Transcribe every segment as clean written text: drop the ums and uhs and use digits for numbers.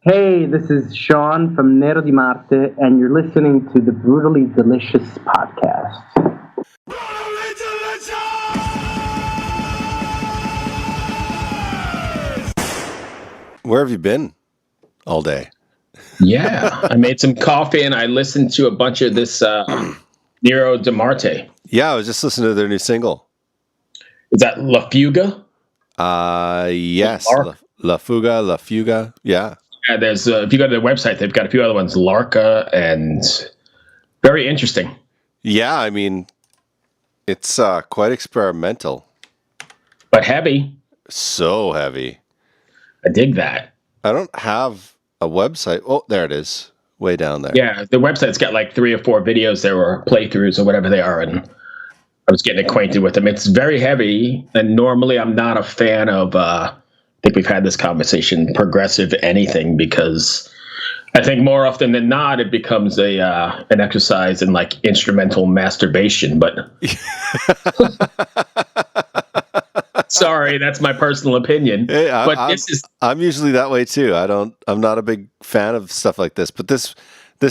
Hey, this is Sean from Nero Di Marte, and you're listening to the Brutally Delicious podcast. Where have you been all day? Yeah, I made some coffee and I listened to a bunch of this Nero Di Marte. Yeah, I was just listening to their new single. Is that La Fuga? Yes, La Fuga, La Fuga. Yeah. Yeah, there's if you go to their website, they've got a few other ones, Larka, and very interesting. Yeah, I mean, it's quite experimental. But heavy. So heavy. I dig that. I don't have a website. Oh, there it is. Way down there. Yeah, the website's got like 3 or 4 videos there, or playthroughs or whatever they are, and I was getting acquainted with them. It's very heavy, and normally I'm not a fan of, I think we've had this conversation, progressive anything, because I think more often than not it becomes an exercise in like instrumental masturbation. But sorry, that's my personal opinion. Hey, I'm usually that way too. I'm not a big fan of stuff like this, but this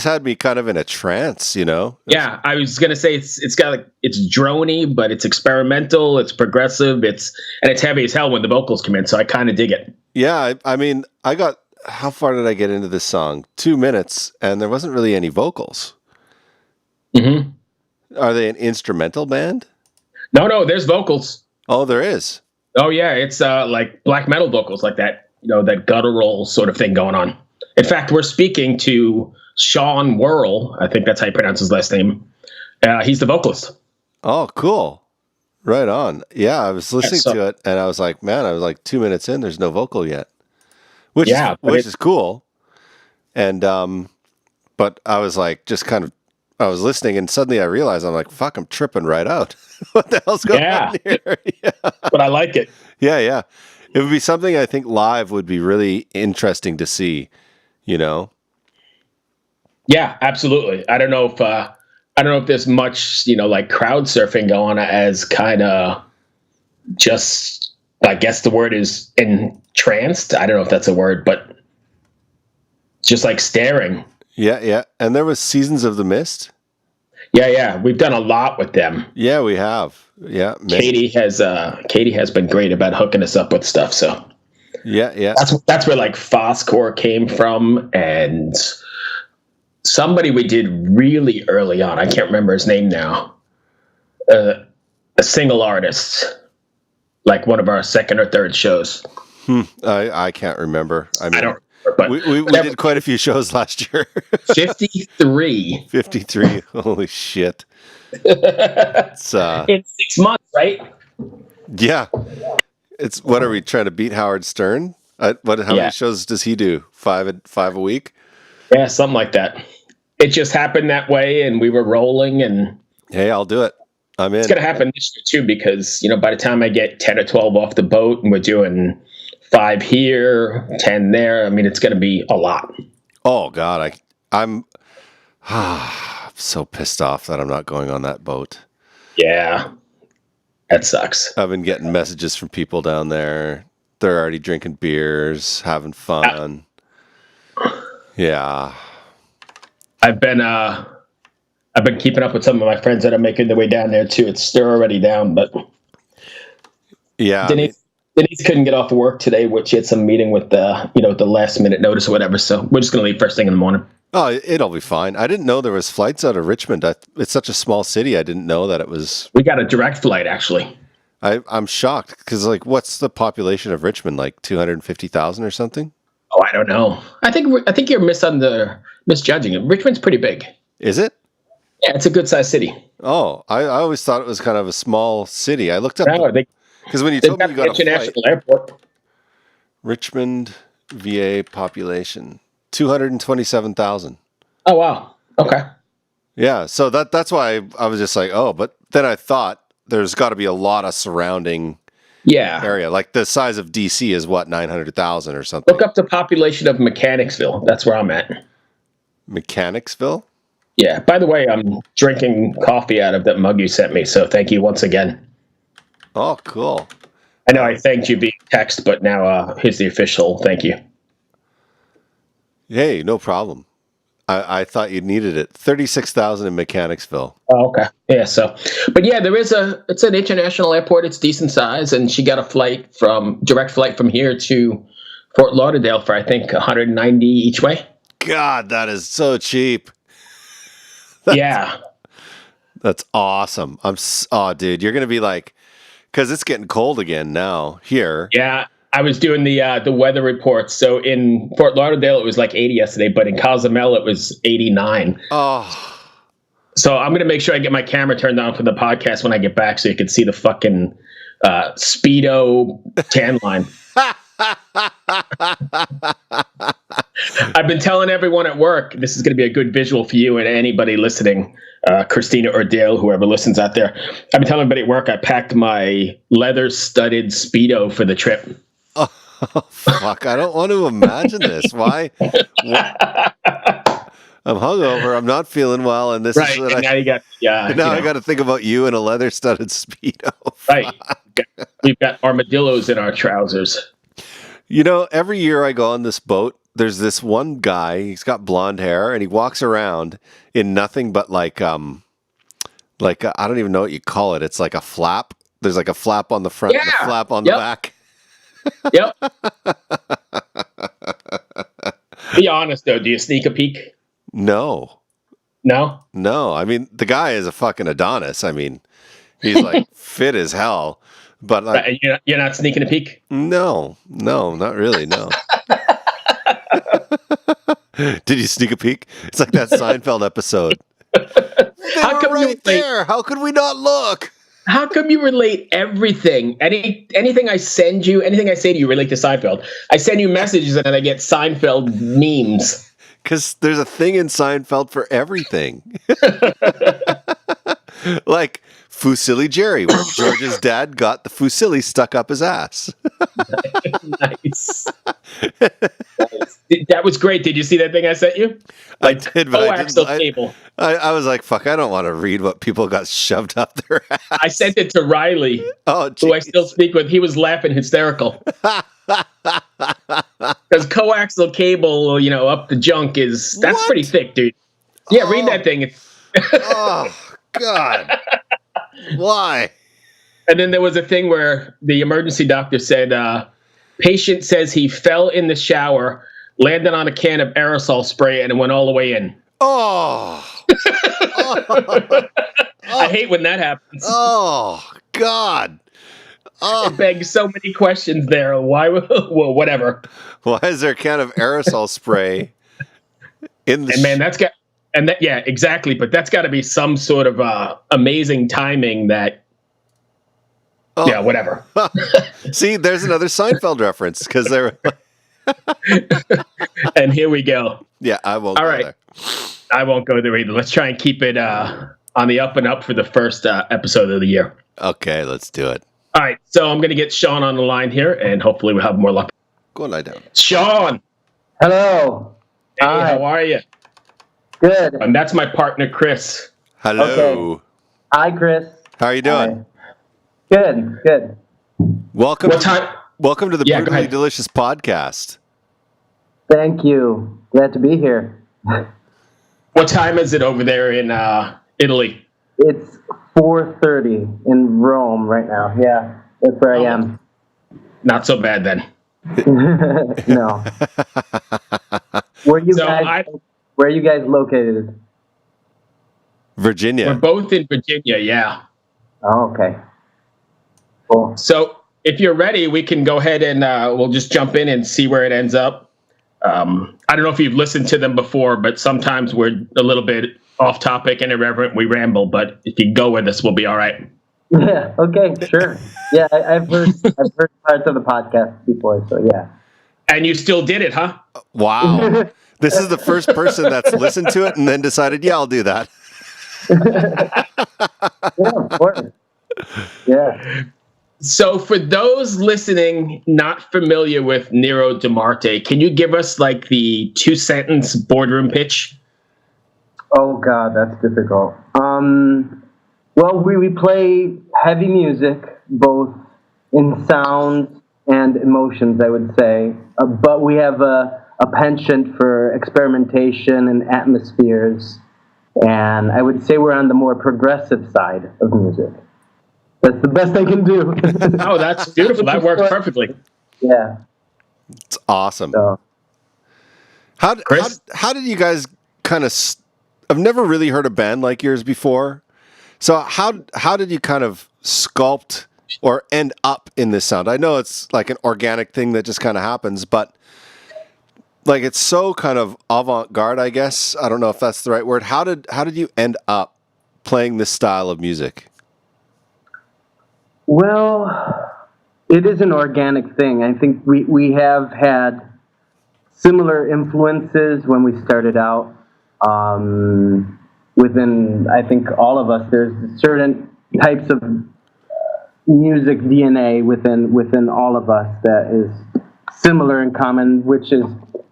had me kind of in a trance, you know? Yeah, I was gonna say it's got like, it's droney, but it's experimental, it's progressive, and it's heavy as hell when the vocals come in. So I kind of dig it. Yeah, I mean, how far did I get into this song? 2 minutes, and there wasn't really any vocals. Mm-hmm. Are they an instrumental band? No, there's vocals. Oh, there is. Oh yeah, it's like black metal vocals, like that, that guttural sort of thing going on. In fact, we're speaking to Sean Worrell. I think that's how you pronounce his last name. He's the vocalist. Oh, cool. Right on. Yeah, I was listening to it, and I was like, man, I was like 2 minutes in, there's no vocal yet. Which is cool. And but I was like, I was listening, and suddenly I realized, I'm like, fuck, I'm tripping right out. What the hell's going on here? Yeah. But I like it. Yeah. It would be something I think live would be really interesting to see, you know? Yeah, absolutely. I don't know if there's much, like crowd surfing going on as kind of just, I guess the word is entranced. I don't know if that's a word, but just like staring. Yeah. And there was Seasons of the Mist. Yeah. We've done a lot with them. Yeah, we have. Yeah. Katie has been great about hooking us up with stuff. So yeah. That's where like Foscore came from, and somebody we did really early on. I can't remember his name now. A single artist, like one of our second or third shows. I can't remember. I mean, I don't. But we did quite a few shows last year. 53. 53. Holy shit. It's in 6 months, right? Yeah. It's, what are we trying to beat Howard Stern? How many shows does he do? 5 a week? Yeah, something like that. It just happened that way, and we were rolling, and hey, I'll do it. I'm in. It's going to happen this year too, because by the time I get 10 or 12 off the boat, and we're doing 5 here, 10 there, I mean, it's going to be a lot. Oh God, I'm so pissed off that I'm not going on that boat. Yeah, that sucks. I've been getting messages from people down there. They're already drinking beers, having fun. Yeah. I've been keeping up with some of my friends that are making their way down there too. They're already down, but yeah. Denise couldn't get off of work today, which she had some meeting with the last minute notice or whatever. So we're just gonna leave first thing in the morning. Oh, it'll be fine. I didn't know there was flights out of Richmond. It's such a small city. I didn't know that it was. We got a direct flight actually. I'm shocked because what's the population of Richmond? Like 250,000 or something? Oh, I don't know. I think you're misjudging it. Richmond's pretty big. Is it? Yeah, it's a good sized city. Oh, I always thought it was kind of a small city. I looked up because when you told me you got international airport. Richmond VA population 227,000. Oh wow. Okay. Yeah, so that's why I was just like, oh, but then I thought there's got to be a lot of surrounding area. Like the size of DC is what, 900,000 or something. Look up the population of Mechanicsville. That's where I'm at. Mechanicsville? Yeah. By the way, I'm drinking coffee out of that mug you sent me, so thank you once again. Oh, cool. I know I thanked you via text, but now here's the official thank you. Hey, no problem. I thought you needed it. 36,000 in Mechanicsville. Oh, okay. Yeah. So, but yeah, it's an international airport. It's decent size, and she got a direct flight from here to Fort Lauderdale for I think 190 each way. God, that is so cheap. Yeah. That's awesome. Dude, you're gonna be like, because it's getting cold again now here. Yeah. I was doing the weather reports. So in Fort Lauderdale, it was like 80 yesterday, but in Cozumel, it was 89. Oh. So I'm going to make sure I get my camera turned on for the podcast when I get back so you can see the fucking Speedo tan line. I've been telling everyone at work, this is going to be a good visual for you and anybody listening, Christina or Dale, whoever listens out there. I've been telling everybody at work I packed my leather-studded Speedo for the trip. Oh, fuck. I don't want to imagine this. Why? I'm hungover. I'm not feeling well. And this right. is And now you got, I got to think about you in a leather-studded Speedo. Right. We've got armadillos in our trousers. You know, every year I go on this boat, there's this one guy, he's got blonde hair, and he walks around in nothing but I don't even know what you call it. It's like a flap. There's like a flap on the front and a flap on the back. Yep. Be honest, though. Do you sneak a peek? No. No? No. I mean, the guy is a fucking Adonis. I mean, he's like fit as hell. But like, you're not sneaking a peek? No, not really, no. Did you sneak a peek? It's like that Seinfeld episode. How come right there? How could we not look? How come you relate everything? Anything I send you, anything I say to you relate to Seinfeld. I send you messages and then I get Seinfeld memes. Because there's a thing in Seinfeld for everything. Like Fusilli Jerry, where George's dad got the fusilli stuck up his ass. Nice. That was great. Did you see that thing I sent you? Like, I did, but coaxial cable. I was like, fuck, I don't want to read what people got shoved up their ass. I sent it to Riley, who I still speak with. He was laughing hysterical. Because coaxial cable, up the junk that's pretty thick, dude. Yeah, read that thing. Oh, God. Why? And then there was a thing where the emergency doctor said, patient says he fell in the shower, landed on a can of aerosol spray, and it went all the way in. Oh. I hate when that happens. Oh, God. Oh. It begs so many questions there. Why? Well, whatever. Why is there a can of aerosol spray in the? And man, yeah, exactly. But that's got to be some sort of amazing timing that. Oh. Yeah, whatever. See, there's another Seinfeld reference because they're. And here we go. Yeah, I won't. All right, there. I won't go there either. Let's try and keep it on the up and up for the first episode of the year. Okay, let's do it. All right, so I'm going to get Sean on the line here, and hopefully we'll have more luck. Go lie down. Sean! Hello. Hey, Hi. How are you? Good. And that's my partner, Chris. Hello. Okay. Hi, Chris. How are you doing? Hi. Good. Welcome to the Brutally Delicious podcast. Thank you. Glad to be here. What time is it over there in Italy? It's 4:30 in Rome right now. Yeah, that's where I am. Not so bad then. No. Where are you guys located? Virginia. We're both in Virginia, yeah. Oh, okay. Cool. So if you're ready, we can go ahead and we'll just jump in and see where it ends up. I don't know if you've listened to them before, but sometimes we're a little bit off topic and irreverent. We ramble, but if you go with us, we'll be all right. Yeah. Okay. Sure. Yeah, I've heard parts of the podcast before, so yeah. And you still did it, huh? Wow. This is the first person that's listened to it and then decided, yeah, I'll do that. Yeah, of course. Yeah. So for those listening not familiar with Nero Di Marte, can you give us like the 2-sentence boardroom pitch? Oh God, that's difficult. Well, we play heavy music, both in sound and emotions, I would say. But we have a penchant for experimentation and atmospheres. And I would say we're on the more progressive side of music. That's the best I can do. Oh, that's beautiful. That works perfectly. Yeah. It's awesome. So, How did you guys kind of... I've never really heard a band like yours before. So how did you kind of sculpt or end up in this sound? I know it's like an organic thing that just kind of happens, but like it's so kind of avant-garde, I guess. I don't know if that's the right word. How did you end up playing this style of music? well, it is an organic thing. I think we have had similar influences when we started out. Within, I think, all of us, there's certain types of music DNA within all of us that is similar in common, which is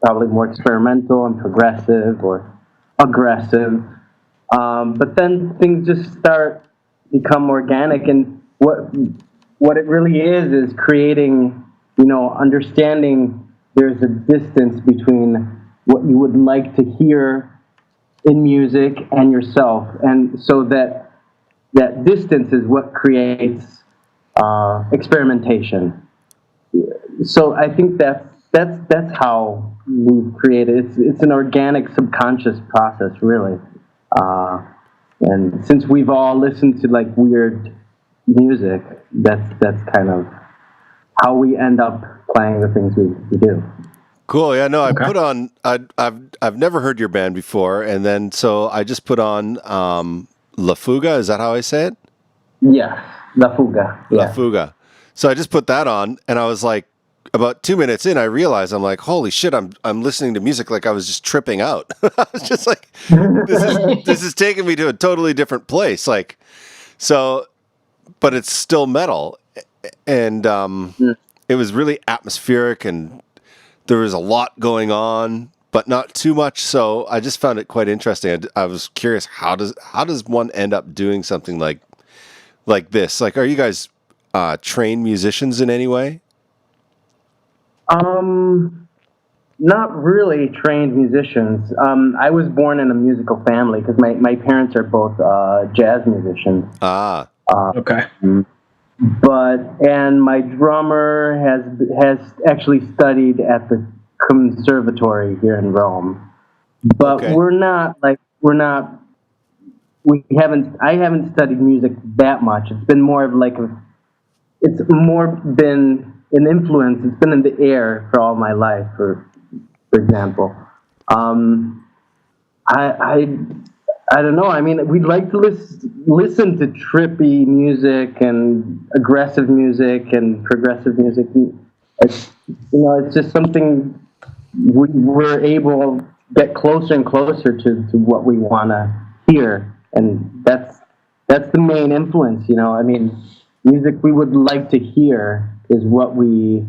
probably more experimental and progressive or aggressive. But then things just start become organic, and what it really is creating, understanding there's a distance between what you would like to hear in music and yourself, and so that distance is what creates experimentation. So I think that's how we've created. It's an organic, subconscious process, really. And since we've all listened to like weird music, that's kind of how we end up playing the things we do. Cool. Yeah, no, I put on, I've never heard your band before. And then, so I just put on, La Fuga. Is that how I say it? Yes. La Fuga. Yeah. La Fuga. So I just put that on and I was like, about 2 minutes in, I realized I'm like, holy shit, I'm listening to music like I was just tripping out. I was just like, this is taking me to a totally different place. Like, so, but it's still metal. And, it was really atmospheric and there was a lot going on, but not too much. So I just found it quite interesting. I was curious, how does one end up doing something like this? Like, are you guys trained musicians in any way? Not really trained musicians. I was born in a musical family because my parents are both jazz musicians. Ah. Okay. And my drummer has actually studied at the conservatory here in Rome. But okay. I haven't studied music that much. It's been more of like it's more been an influence. It's been in the air for all my life, for example. I don't know. I mean, we'd like to listen to trippy music and aggressive music and progressive music. It's, it's just something we're able to get closer and closer to what we want to hear, and that's the main influence. I mean, music we would like to hear is what we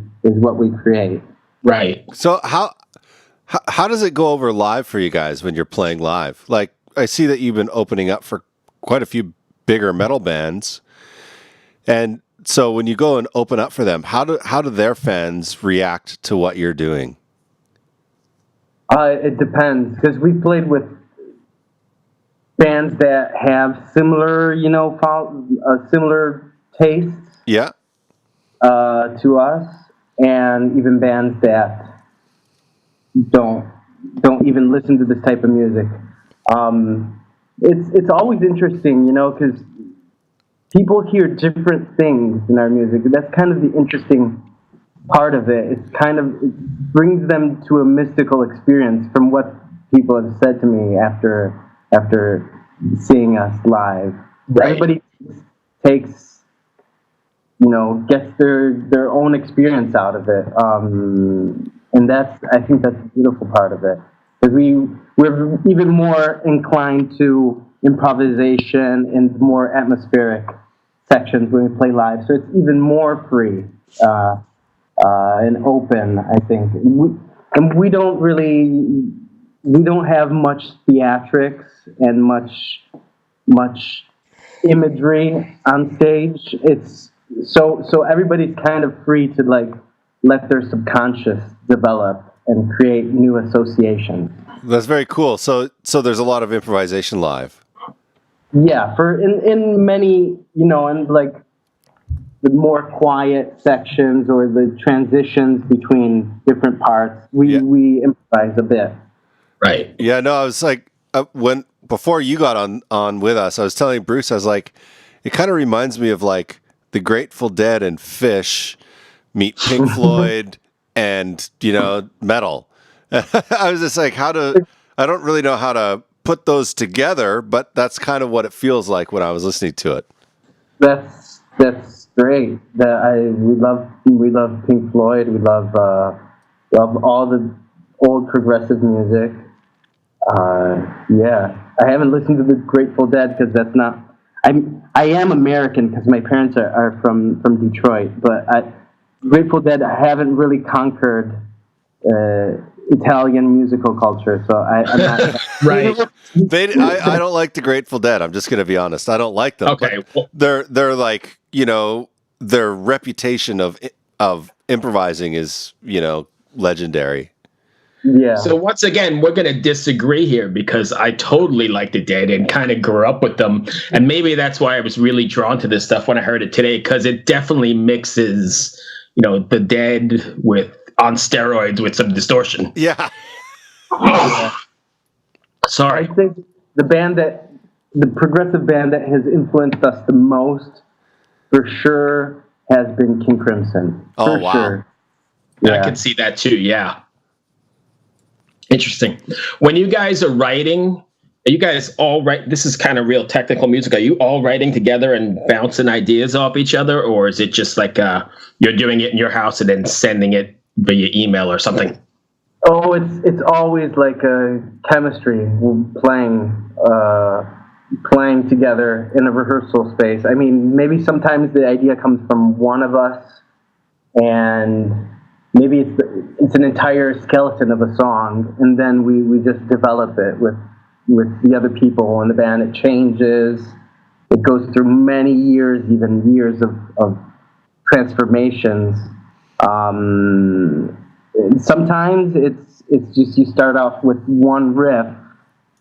create. Right. So how does it go over live for you guys when you're playing live? Like, I see that you've been opening up for quite a few bigger metal bands. And so when you go and open up for them, how do their fans react to what you're doing? It depends, because we played with bands that have similar, similar tastes. Yeah. To us, and even bands that don't even listen to this type of music. It's always interesting, because people hear different things in our music. That's kind of the interesting part of it. It brings them to a mystical experience from what people have said to me after seeing us live. Right. Everybody takes, gets their own experience out of it. And I think that's the beautiful part of it. Because we're even more inclined to improvisation and more atmospheric sections when we play live. So it's even more free and open, I think. We don't have much theatrics and much imagery on stage. It's so everybody's kind of free to like let their subconscious develop and create new associations. That's very cool. So there's a lot of improvisation live. Yeah, for in many, in like the more quiet sections or the transitions between different parts, we improvise a bit. Right. Yeah, no, I was like, before you got on with us, I was telling Bruce, I was like, it kind of reminds me of like the Grateful Dead and Fish meet Pink Floyd and, metal. I was just like, I don't really know how to put those together, but that's kind of what it feels like when I was listening to it. That's great. We love Pink Floyd. We love all the old progressive music. Yeah, I haven't listened to the Grateful Dead because that's not. I am American because my parents are from Detroit, but Grateful Dead I haven't really conquered Italian musical culture, so I'm not right. I don't like the Grateful Dead. I'm just going to be honest. I don't like them. Okay, but they're like their reputation of improvising is legendary. Yeah. So once again, we're going to disagree here because I totally like the Dead and kind of grew up with them, and maybe that's why I was really drawn to this stuff when I heard it today, because it definitely mixes, the Dead on steroids with some distortion. Yeah. Sorry. I think the progressive band that has influenced us the most, for sure, has been King Crimson. Oh, wow. Sure. Yeah. I can see that too. Yeah. Interesting. When you guys are writing, are you guys all write? This is kind of real technical music. Are you all writing together and bouncing ideas off each other, or is it just like you're doing it in your house and then sending it via email or something? Oh, it's always like a chemistry. We're playing together in a rehearsal space. I mean, maybe sometimes the idea comes from one of us, and maybe it's an entire skeleton of a song, and then we just develop it with the other people in the band. It changes. It goes through many years, even years of transformations. Sometimes it's just you start off with one riff,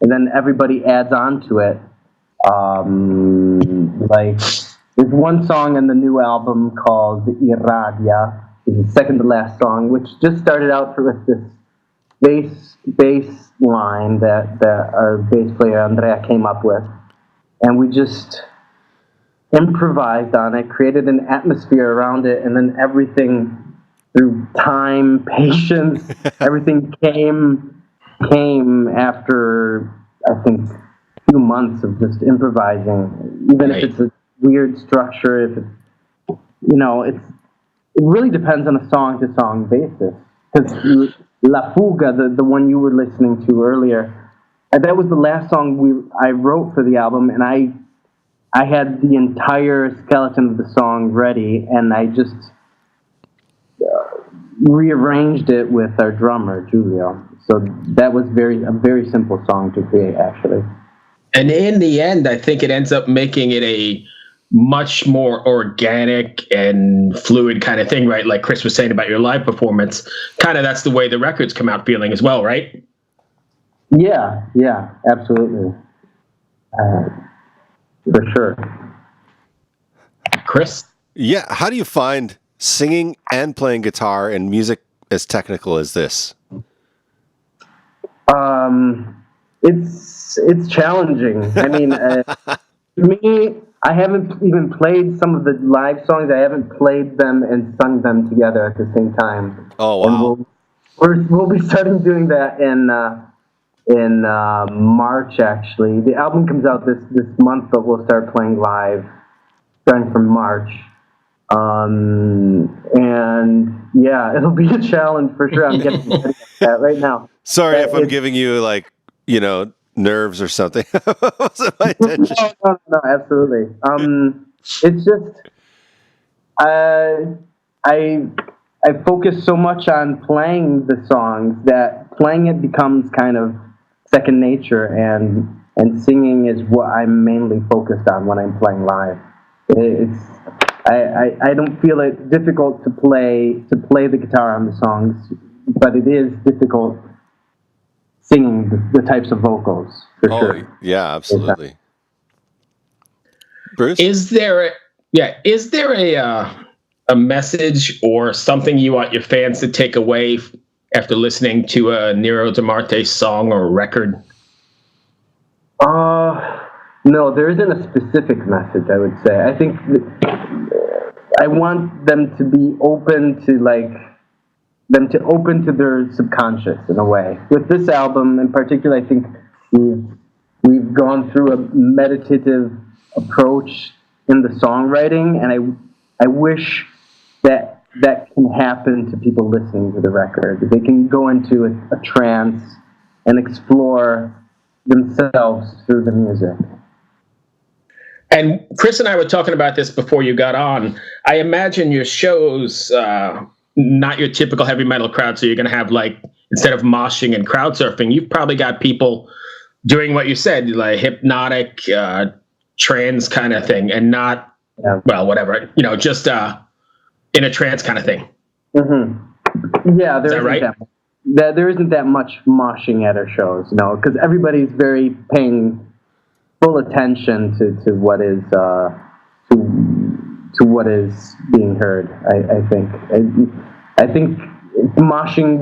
and then everybody adds on to it. Like there's one song in the new album called Irradia. It's the second to last song, which just started out with this bass line that our bass player Andrea came up with, and we just improvised on it, created an atmosphere around it, and then everything through time, patience, everything came after I think a few months of just improvising. Even if it's a weird structure, if it's it really depends on a song-to-song basis. Because La Fuga, the one you were listening to earlier, that was the last song I wrote for the album, and I had the entire skeleton of the song ready, and I just rearranged it with our drummer, Giulio. So that was a very simple song to create, actually. And in the end, I think it ends up making it a much more organic and fluid kind of thing, right? Like Chris was saying about your live performance, kind of that's the way the records come out feeling as well, right? Yeah, absolutely. For sure. Chris? Yeah, how do you find singing and playing guitar in music as technical as this? It's challenging. I mean, for me, I haven't even played some of the live songs. I haven't played them and sung them together at the same time. Oh, wow. And we'll be starting doing that in March, actually. The album comes out this month, but we'll start playing live starting from March. And yeah, it'll be a challenge for sure. I'm getting ready for that right now. Sorry if I'm giving you nerves or something. Wasn't my intention. No, absolutely. It's just I focus so much on playing the songs that playing it becomes kind of second nature, and singing is what I'm mainly focused on when I'm playing live. I don't feel it difficult to play the guitar on the songs. but it is difficult singing the types of vocals for sure. Yeah, absolutely. Bruce, is there a message or something you want your fans to take away after listening to a Nero Di Marte song or record? No, there isn't a specific message, I would say. I think I want them to be open to their subconscious in a way. With this album in particular, I think we've gone through a meditative approach in the songwriting, and I wish that can happen to people listening to the record. They can go into a trance and explore themselves through the music. And Chris and I were talking about this before you got on. I imagine your shows, not your typical heavy metal crowd, so you're going to have, like, instead of moshing and crowd surfing, you've probably got people doing what you said, like hypnotic, trance kind of thing, and not, well, whatever, just in a trance kind of thing. Mm-hmm. Yeah, there isn't that much moshing at our shows, because everybody's very paying full attention to what is to what is being heard. I think moshing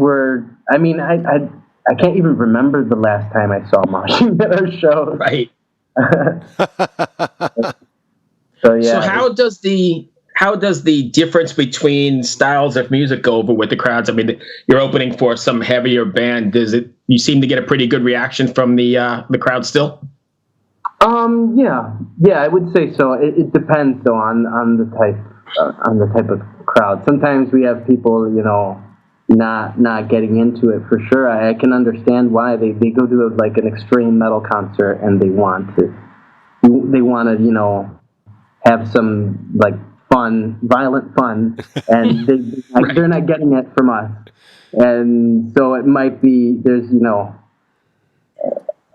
I can't even remember the last time I saw moshing at our shows. Right. So yeah. So how does the difference between styles of music go over with the crowds? I mean, you're opening for some heavier band. You seem to get a pretty good reaction from the crowd still? Yeah, I would say so. It depends though on the type of crowd. Sometimes we have people, not getting into it for sure. I can understand why they go to like an extreme metal concert and they want to have some like violent fun, and they're not getting it from us, and so it might be there's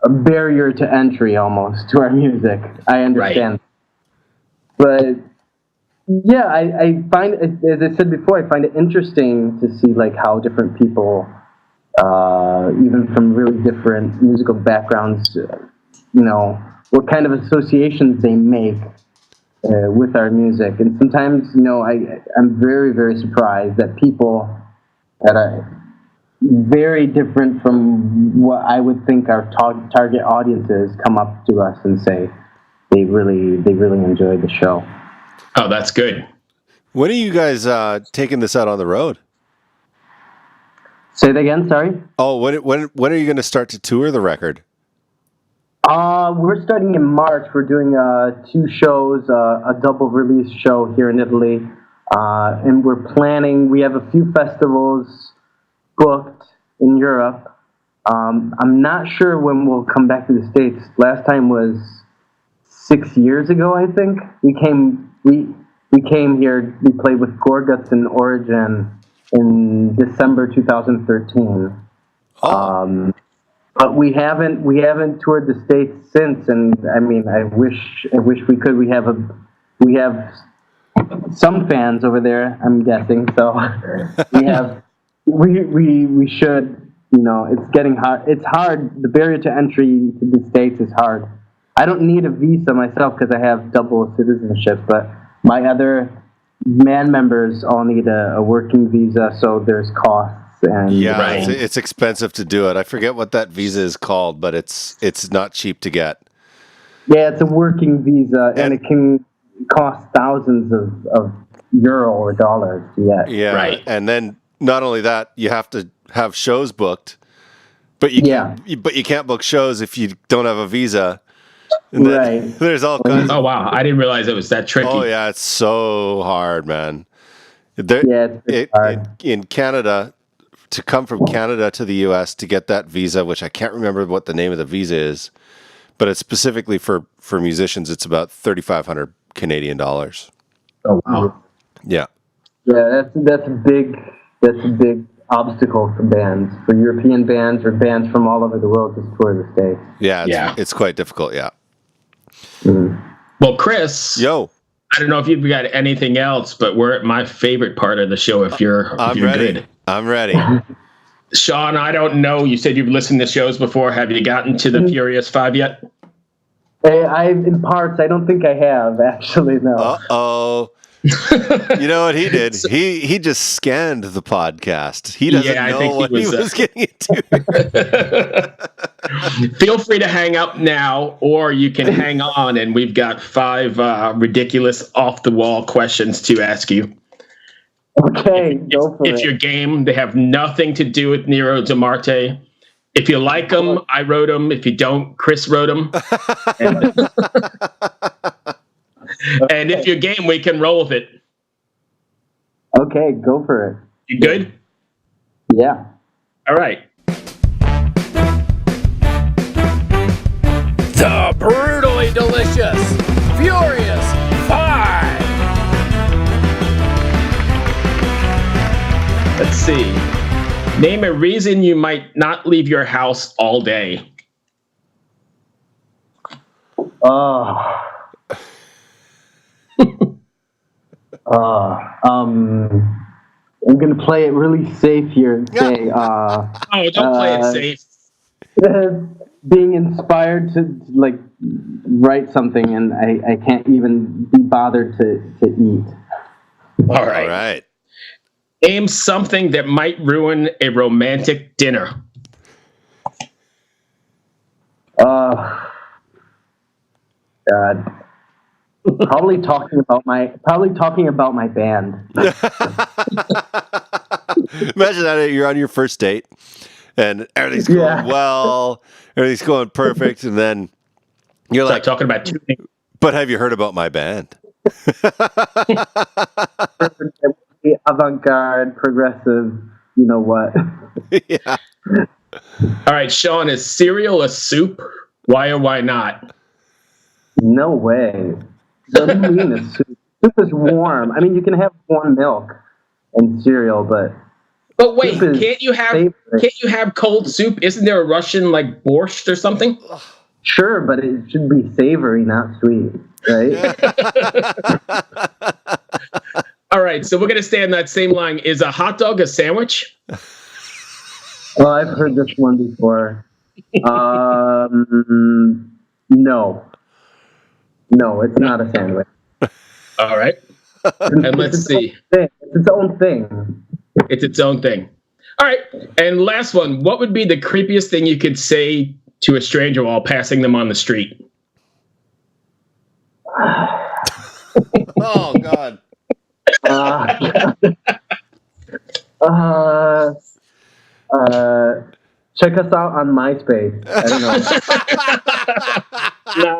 a barrier to entry almost to our music. I understand, but yeah, I find, as I said before, I find it interesting to see like how different people, even from really different musical backgrounds, what kind of associations they make with our music. And sometimes, I'm very, very surprised that people that are very different from what I would think our target audience is come up to us and say they really enjoyed the show. Oh, that's good. When are you guys taking this out on the road? Say that again, sorry? Oh, when are you going to start to tour the record? We're starting in March. We're doing 2 shows, a double release show here in Italy. And we have a few festivals booked in Europe. I'm not sure when we'll come back to the States. Last time was 6 years ago, I think. We came here. We played with Gorguts in Origin in December 2013. Oh. But we haven't toured the States since, and I mean, I wish we could. We have some fans over there, I'm guessing. So we should. It's getting hard. It's hard. The barrier to entry to the States is hard. I don't need a visa myself because I have double citizenship, but my other band members all need a working visa, so there's costs. And it's expensive to do it. I forget what that visa is called, but it's not cheap to get. Yeah, it's a working visa, and it can cost thousands of euro or dollars to get. Yeah, right. And then not only that, you have to have shows booked, but you can't book shows if you don't have a visa. And right. There's all kinds. Oh wow, I didn't realize it was that tricky. Oh yeah, it's so hard, man. It's hard. In Canada. To come from Canada to the U.S. to get that visa, which I can't remember what the name of the visa is, but it's specifically for musicians. It's about 3,500 Canadian dollars. Oh wow! Yeah. Yeah, that's a big obstacle for bands, for European bands or bands from all over the world to tour the States. Yeah, it's quite difficult. Yeah. Mm-hmm. Well, Chris. Yo. I don't know if you've got anything else, but we're at my favorite part of the show. If you're ready. Good. I'm ready. Sean, I don't know. You said you've listened to shows before. Have you gotten to the Furious 5 yet? In parts, I don't think I have, actually, no. Uh-oh. You know what he did? He just scanned the podcast. He doesn't know what he was getting into. Feel free to hang up now, or you can hang on, and we've got 5 ridiculous off-the-wall questions to ask you. Okay, go for it. If you're game, they have nothing to do with Nero Di Marte. If you like them, I wrote them. If you don't, Chris wrote them. And if you're game, we can roll with it. Okay, go for it. You good? Yeah. All right. The brutally delicious Furious 5. Let's see. Name a reason you might not leave your house all day. I'm gonna play it really safe here and say, don't play it safe. Being inspired to like write something, and I can't even be bothered to eat. All right. Name something that might ruin a romantic dinner. God. Probably talking about my band. Imagine that you're on your first date and everything's going well, everything's going perfect, and then you're like talking about 2 things. But have you heard about my band? Avant-garde, progressive, you know what? Yeah. All right, Sean, is cereal a soup? Why or why not? No way. What do you mean a soup? Soup is warm. I mean, you can have warm milk and cereal, but wait, can't you have cold soup? Isn't there a Russian like borscht or something? Sure, but it should be savory, not sweet, right? All right, so we're gonna stay on that same line. Is a hot dog a sandwich? Well, I've heard this one before. No, it's not a sandwich. All right. And let's see. It's its own thing. It's its own thing. All right. And last one. What would be the creepiest thing you could say to a stranger while passing them on the street? Oh, God. Check us out on MySpace. I don't know.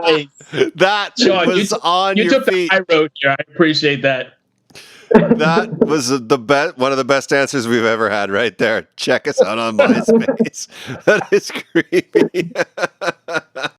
Nice. That Sean, was on you your took feet. the high road here. I appreciate that. That was one of the best answers we've ever had right there. Check us out on MySpace. That is creepy.